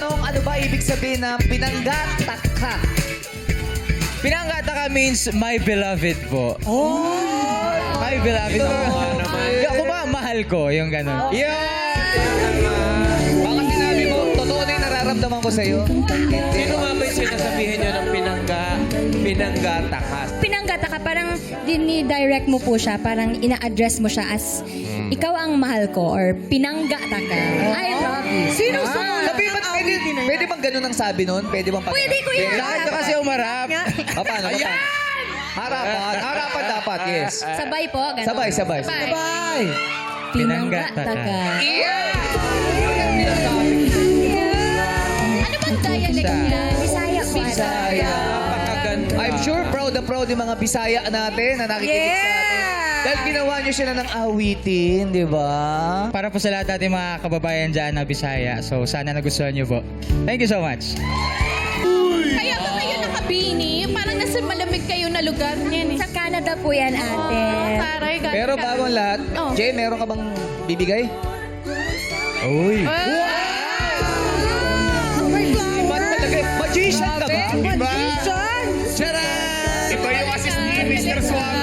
tanong, ano ba ibig sabihin ng pinanggatak ka? Pinanggata ka means my beloved po. Oh! My beloved Ito ako. naman. Ako ba, mahal ko, yung gano'n. Baka sinabi mo, totoo na yung nararamdaman ko sa'yo. Sino nga ba yung sinasabihin nyo ng pinanggatakas? Pinanggata ka, parang dini-direct mo po siya, parang ina-address mo siya as ikaw ang mahal ko or pinanggata ka. I love you. Sino sa sabi ba't pwede bang ganun ang sabi nun? Pwede bang pag... Pwede, kuya. Saan ka kasi umarap? Paano? Harapan dapat, yes. Sabay po, ganun. Sabay. Pinanggata ka. Ano bang dialect niya? Bisaya po. Bisaya. Napakaganda. I'm sure proud na proud yung mga Bisaya natin na nakikinig sa atin. Dahil ginawa niyo sila ng awitin, di ba? Para po sa lahat natin mga kababayan dyan na Bisaya. So, sana nagustuhan nyo po. Thank you so much. Kaya ba kayo nakabini? Parang nasa malamig kayo na lugar niyan eh. Sa Canada po yan, ate. Taray, galing Pero ka. bago ang lahat, Oh. Jay, meron ka bang bibigay? Uy. Ba't talaga? Magician ka ba? Iba yung assist ni Mr. Swami.